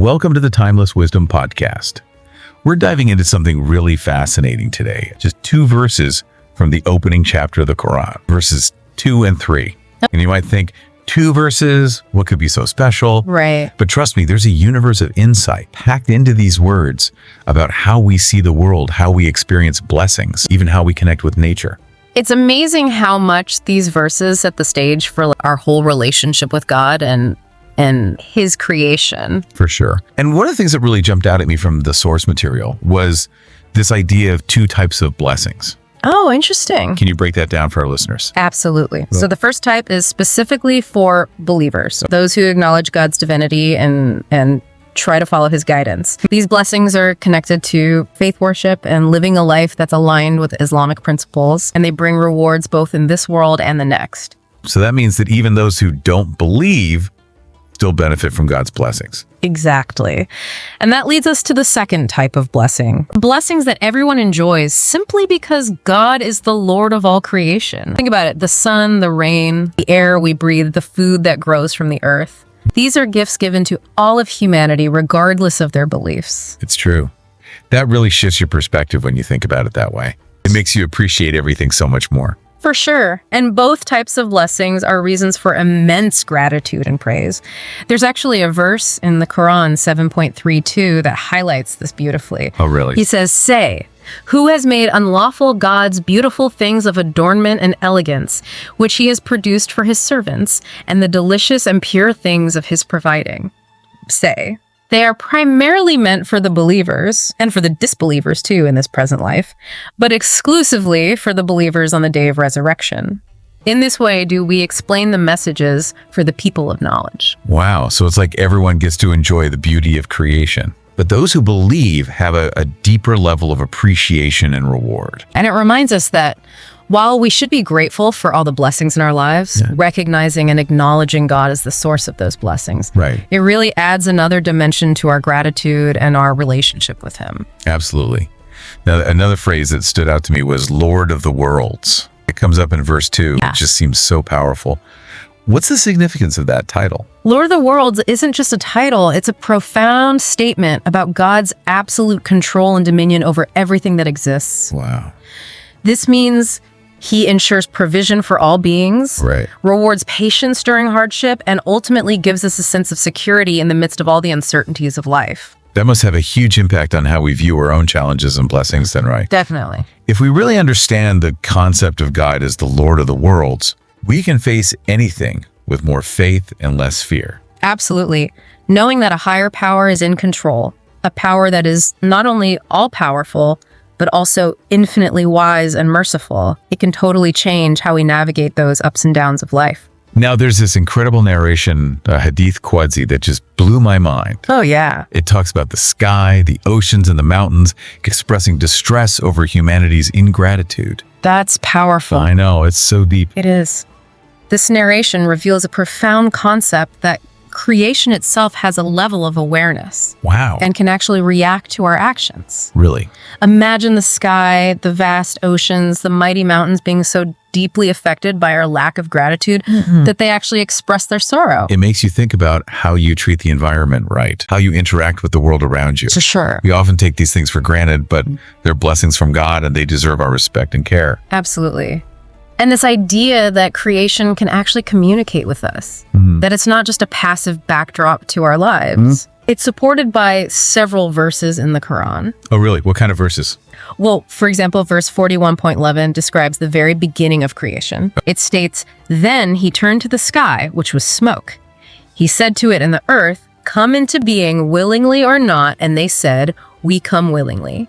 Welcome to the Timeless Wisdom Podcast. We're diving into something really fascinating today. Just 2 verses from the opening chapter of the Quran, verses 2 and 3. And you might think, 2 verses, what could be so special? Right. But trust me, there's a universe of insight packed into these words about how we see the world, how we experience blessings, even how we connect with nature. It's amazing how much these verses set the stage for our whole relationship with God and his creation. For sure. And one of the things that really jumped out at me from the source material was this idea of 2 types of blessings. Oh, interesting. Can you break that down for our listeners? Absolutely. So the first type is specifically for believers, those who acknowledge God's divinity and try to follow his guidance. These blessings are connected to faith worship and living a life that's aligned with Islamic principles, and they bring rewards both in this world and the next. So that means that even those who don't believe still benefit from God's blessings. Exactly. And that leads us to the second type of blessing. Blessings that everyone enjoys simply because God is the Lord of all creation. Think about it. The sun, the rain, the air we breathe, the food that grows from the earth. These are gifts given to all of humanity, regardless of their beliefs. It's true. That really shifts your perspective when you think about it that way. It makes you appreciate everything so much more. For sure. And both types of blessings are reasons for immense gratitude and praise. There's actually a verse in the Quran 7.32 that highlights this beautifully. Oh, really? He says, "Say, who has made unlawful God's beautiful things of adornment and elegance, which he has produced for his servants, and the delicious and pure things of his providing?" Say. They are primarily meant for the believers, and for the disbelievers too in this present life, but exclusively for the believers on the day of resurrection. In this way do we explain the messages for the people of knowledge. Wow. So it's like everyone gets to enjoy the beauty of creation. But those who believe have a deeper level of appreciation and reward. And it reminds us that while we should be grateful for all the blessings in our lives, recognizing and acknowledging God as the source of those blessings, Right. it really adds another dimension to our gratitude and our relationship with him. Absolutely. Now, another phrase that stood out to me was Lord of the Worlds. It comes up in verse 2. Yeah. It just seems so powerful. What's the significance of that title? Lord of the Worlds isn't just a title, it's a profound statement about God's absolute control and dominion over everything that exists. Wow. This means he ensures provision for all beings, Right. rewards patience during hardship, and ultimately gives us a sense of security in the midst of all the uncertainties of life. That must have a huge impact on how we view our own challenges and blessings then, right? Definitely. If we really understand the concept of God as the Lord of the Worlds, we can face anything with more faith and less fear. Absolutely. Knowing that a higher power is in control, a power that is not only all-powerful, but also infinitely wise and merciful, it can totally change how we navigate those ups and downs of life. Now, there's this incredible narration, Hadith Qudsi, that just blew my mind. Oh, yeah. It talks about the sky, the oceans, and the mountains expressing distress over humanity's ingratitude. That's powerful. I know, it's so deep. It is. This narration reveals a profound concept that creation itself has a level of awareness Wow. and can actually react to our actions. Really? Imagine the sky, the vast oceans, the mighty mountains being so deeply affected by our lack of gratitude that they actually express their sorrow. It makes you think about how you treat the environment, right? How you interact with the world around you. For sure. We often take these things for granted, but they're blessings from God and they deserve our respect and care. Absolutely. And this idea that creation can actually communicate with us, that it's not just a passive backdrop to our lives. It's supported by several verses in the Quran. Oh, really? What kind of verses? Well, for example, verse 41.11 describes the very beginning of creation. It states, "Then he turned to the sky, which was smoke. He said to it and the earth, 'Come into being willingly or not,' and they said, 'We come willingly.'"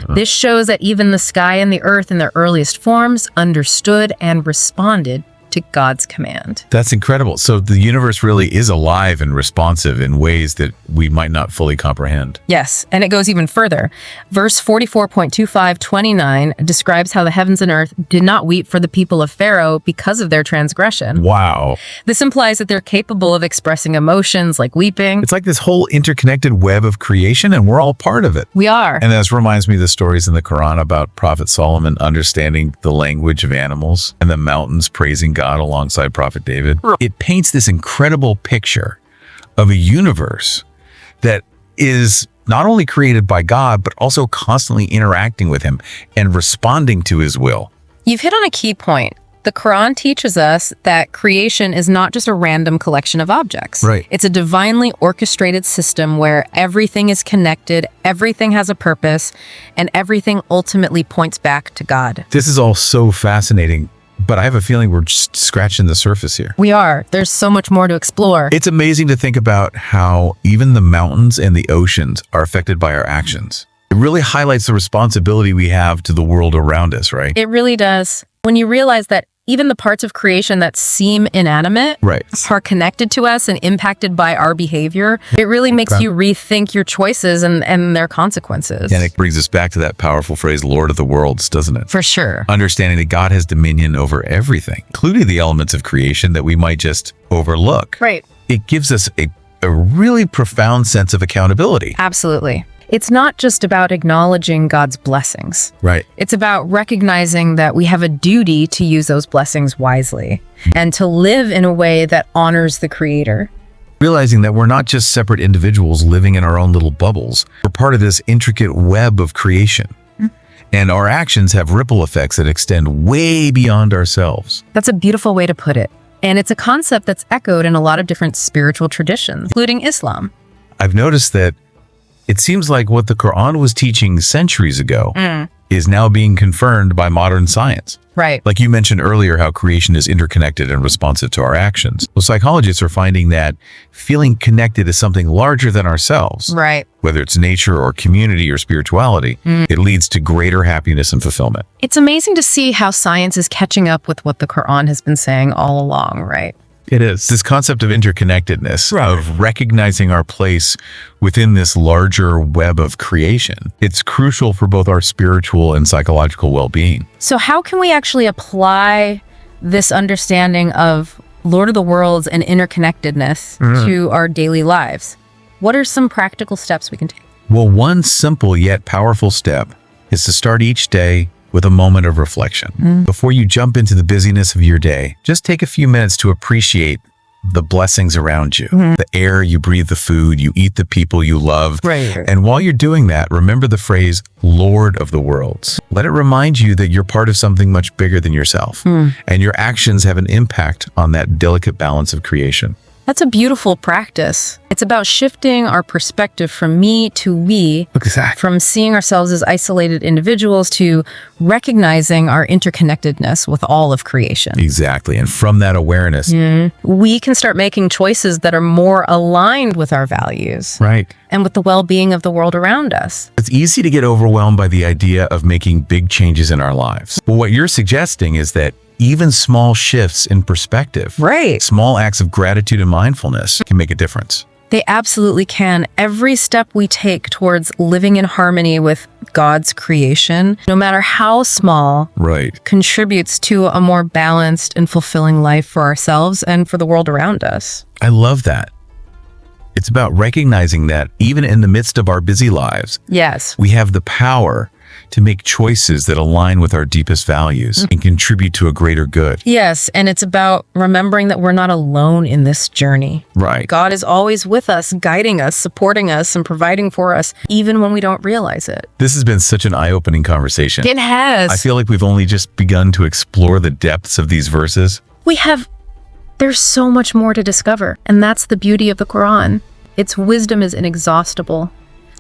This shows that even the sky and the earth in their earliest forms understood and responded to God's command. That's incredible. So the universe really is alive and responsive in ways that we might not fully comprehend. Yes, and it goes even further. Verse 44.2529 describes how the heavens and earth did not weep for the people of Pharaoh because of their transgression. Wow. This implies that they're capable of expressing emotions like weeping. It's like this whole interconnected web of creation, and we're all part of it. We are. And this reminds me of the stories in the Quran about Prophet Solomon understanding the language of animals and the mountains praising God alongside Prophet David. It paints this incredible picture of a universe that is not only created by God, but also constantly interacting with him and responding to his will. You've hit on a key point. The Quran teaches us that creation is not just a random collection of objects. Right. It's a divinely orchestrated system where everything is connected, everything has a purpose, and everything ultimately points back to God. This is all so fascinating, but I have a feeling we're just scratching the surface here. We are. There's so much more to explore. It's amazing to think about how even the mountains and the oceans are affected by our actions. It really highlights the responsibility we have to the world around us, right? It really does. When you realize that even the parts of creation that seem inanimate are connected to us and impacted by our behavior, it really makes you rethink your choices and their consequences. And it brings us back to that powerful phrase, Lord of the worlds, doesn't it? For sure. Understanding that God has dominion over everything, including the elements of creation that we might just overlook. Right. It gives us a really profound sense of accountability. Absolutely. It's not just about acknowledging God's blessings. Right. It's about recognizing that we have a duty to use those blessings wisely and to live in a way that honors the Creator. Realizing that we're not just separate individuals living in our own little bubbles. We're part of this intricate web of creation. And our actions have ripple effects that extend way beyond ourselves. That's a beautiful way to put it. And it's a concept that's echoed in a lot of different spiritual traditions, including Islam. I've noticed that it seems like what the Quran was teaching centuries ago is now being confirmed by modern science. Right. Like you mentioned earlier, how creation is interconnected and responsive to our actions. Well, psychologists are finding that feeling connected is something larger than ourselves. Right. Whether it's nature or community or spirituality, it leads to greater happiness and fulfillment. It's amazing to see how science is catching up with what the Quran has been saying all along, right? It is. This concept of interconnectedness, of recognizing our place within this larger web of creation. It's crucial for both our spiritual and psychological well-being. So how can we actually apply this understanding of Lord of the Worlds and interconnectedness to our daily lives? What are some practical steps we can take? Well, one simple yet powerful step is to start each day with a moment of reflection. Before you jump into the busyness of your day, just take a few minutes to appreciate the blessings around you. The air you breathe, the food you eat, the people you love. Right. And while you're doing that, remember the phrase, Lord of the worlds. Let it remind you that you're part of something much bigger than yourself. And your actions have an impact on that delicate balance of creation. That's a beautiful practice. It's about shifting our perspective from me to we, from seeing ourselves as isolated individuals to recognizing our interconnectedness with all of creation. Exactly. And from that awareness, we can start making choices that are more aligned with our values. Right. And with the well-being of the world around us. It's easy to get overwhelmed by the idea of making big changes in our lives. But what you're suggesting is that even small shifts in perspective, small acts of gratitude and mindfulness can make a difference. They absolutely can. Every step we take towards living in harmony with God's creation, no matter how small, contributes to a more balanced and fulfilling life for ourselves and for the world around us. I love that. It's about recognizing that even in the midst of our busy lives, we have the power to make choices that align with our deepest values and contribute to a greater good. Yes, and it's about remembering that we're not alone in this journey. Right. God is always with us, guiding us, supporting us, and providing for us, even when we don't realize it. This has been such an eye-opening conversation. It has. I feel like we've only just begun to explore the depths of these verses. There's so much more to discover, and that's the beauty of the Quran. Its wisdom is inexhaustible.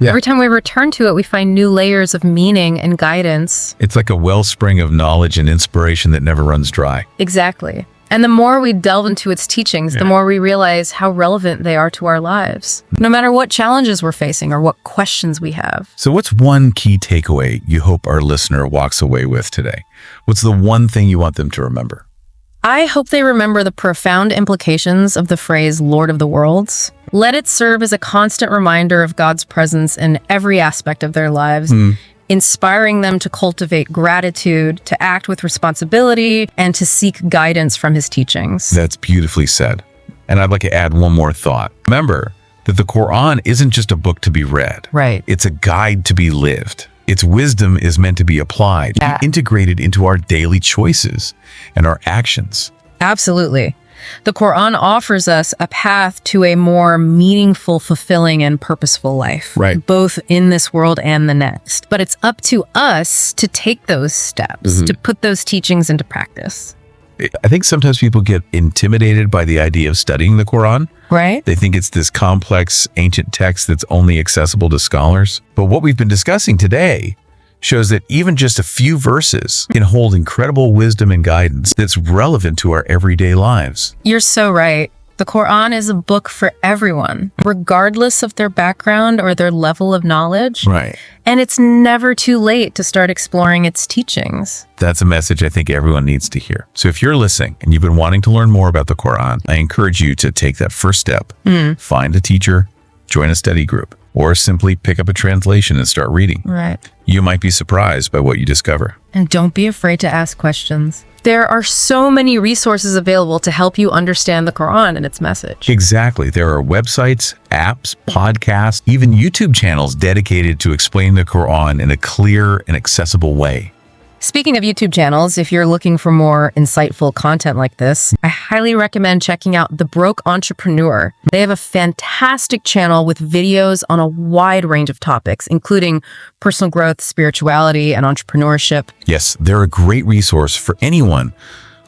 Every time we return to it, we find new layers of meaning and guidance. It's like a wellspring of knowledge and inspiration that never runs dry. Exactly. And the more we delve into its teachings, the more we realize how relevant they are to our lives, no matter what challenges we're facing or what questions we have. So what's one key takeaway you hope our listener walks away with today? What's the one thing you want them to remember? I hope they remember the profound implications of the phrase Lord of the Worlds. Let it serve as a constant reminder of God's presence in every aspect of their lives, inspiring them to cultivate gratitude, to act with responsibility, and to seek guidance from his teachings. That's beautifully said. And I'd like to add one more thought. Remember that the Quran isn't just a book to be read. Right. It's a guide to be lived. Its wisdom is meant to be applied, integrated into our daily choices and our actions. Absolutely. The Quran offers us a path to a more meaningful, fulfilling, and purposeful life, Right. both in this world and the next. But it's up to us to take those steps, to put those teachings into practice. I think sometimes people get intimidated by the idea of studying the Quran. Right? They think it's this complex, ancient text that's only accessible to scholars. But what we've been discussing today shows that even just a few verses can hold incredible wisdom and guidance that's relevant to our everyday lives. You're so right. The Quran is a book for everyone, regardless of their background or their level of knowledge. Right. And it's never too late to start exploring its teachings. That's a message I think everyone needs to hear. So if you're listening and you've been wanting to learn more about the Quran, I encourage you to take that first step. Find a teacher, join a study group, or simply pick up a translation and start reading. Right. You might be surprised by what you discover. And don't be afraid to ask questions. There are so many resources available to help you understand the Quran and its message. Exactly. There are websites, apps, podcasts, even YouTube channels dedicated to explain the Quran in a clear and accessible way. Speaking of YouTube channels, if you're looking for more insightful content like this, I highly recommend checking out The Broke Entrepreneur. They have a fantastic channel with videos on a wide range of topics, including personal growth, spirituality, and entrepreneurship. Yes, they're a great resource for anyone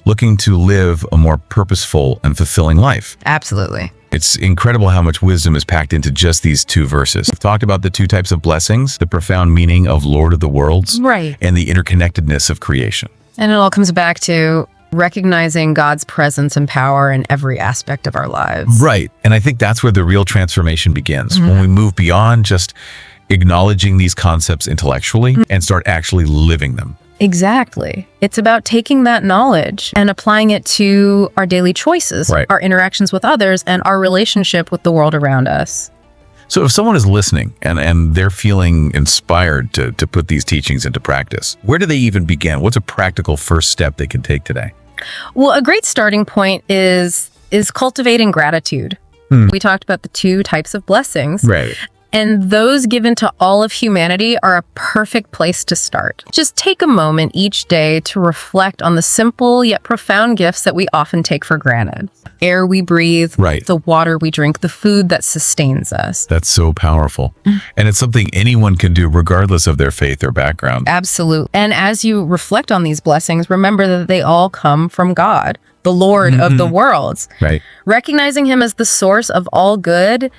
looking to live a more purposeful and fulfilling life. Absolutely. It's incredible how much wisdom is packed into just these 2 verses. We've talked about the 2 types of blessings, the profound meaning of Lord of the Worlds, Right. and the interconnectedness of creation. And it all comes back to recognizing God's presence and power in every aspect of our lives. Right. And I think that's where the real transformation begins, when we move beyond just acknowledging these concepts intellectually and start actually living them. Exactly. It's about taking that knowledge and applying it to our daily choices, Right. our interactions with others, and our relationship with the world around us. So if someone is listening and they're feeling inspired to put these teachings into practice, where do they even begin? What's a practical first step they can take today? Well, a great starting point is cultivating gratitude. We talked about the 2 types of blessings. Right. And those given to all of humanity are a perfect place to start. Just take a moment each day to reflect on the simple yet profound gifts that we often take for granted. Air we breathe, Right. the water we drink, the food that sustains us. That's so powerful. And it's something anyone can do regardless of their faith or background. Absolutely. And as you reflect on these blessings, remember that they all come from God, the Lord of the worlds. Right. Recognizing him as the source of all good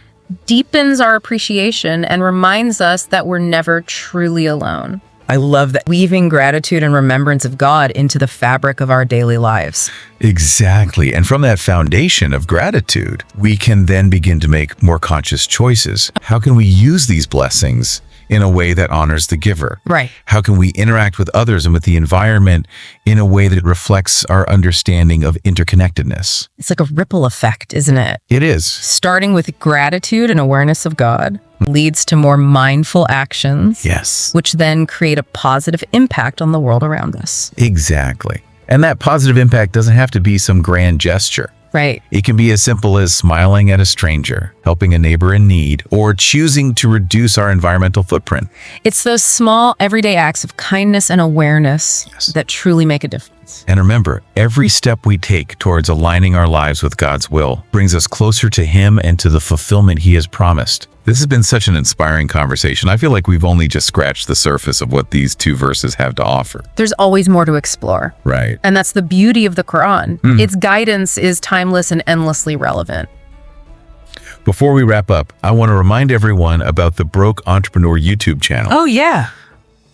deepens our appreciation and reminds us that we're never truly alone. I love that, weaving gratitude and remembrance of God into the fabric of our daily lives. Exactly. And from that foundation of gratitude, we can then begin to make more conscious choices. How can we use these blessings in a way that honors the giver? Right. How can we interact with others and with the environment in a way that reflects our understanding of interconnectedness? It's like a ripple effect, isn't it? It is. Starting with gratitude and awareness of God leads to more mindful actions, Yes. which then create a positive impact on the world around us. Exactly. And that positive impact doesn't have to be some grand gesture. Right. It can be as simple as smiling at a stranger, helping a neighbor in need, or choosing to reduce our environmental footprint. It's those small, everyday acts of kindness and awareness that truly make a difference. And remember, every step we take towards aligning our lives with God's will brings us closer to Him and to the fulfillment He has promised. This has been such an inspiring conversation. I feel like we've only just scratched the surface of what these 2 verses have to offer. There's always more to explore. Right. And that's the beauty of the Quran. Its guidance is timeless and endlessly relevant. Before we wrap up, I want to remind everyone about the Broke Entrepreneur YouTube channel. Oh, yeah.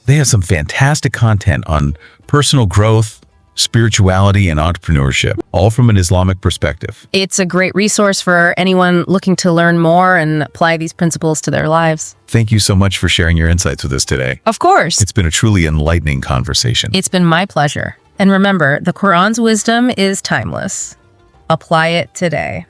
They have some fantastic content on personal growth, spirituality, and entrepreneurship, all from an Islamic perspective. It's a great resource for anyone looking to learn more and apply these principles to their lives. Thank you so much for sharing your insights with us today. Of course. It's been a truly enlightening conversation. It's been my pleasure. And remember, the Quran's wisdom is timeless. Apply it today.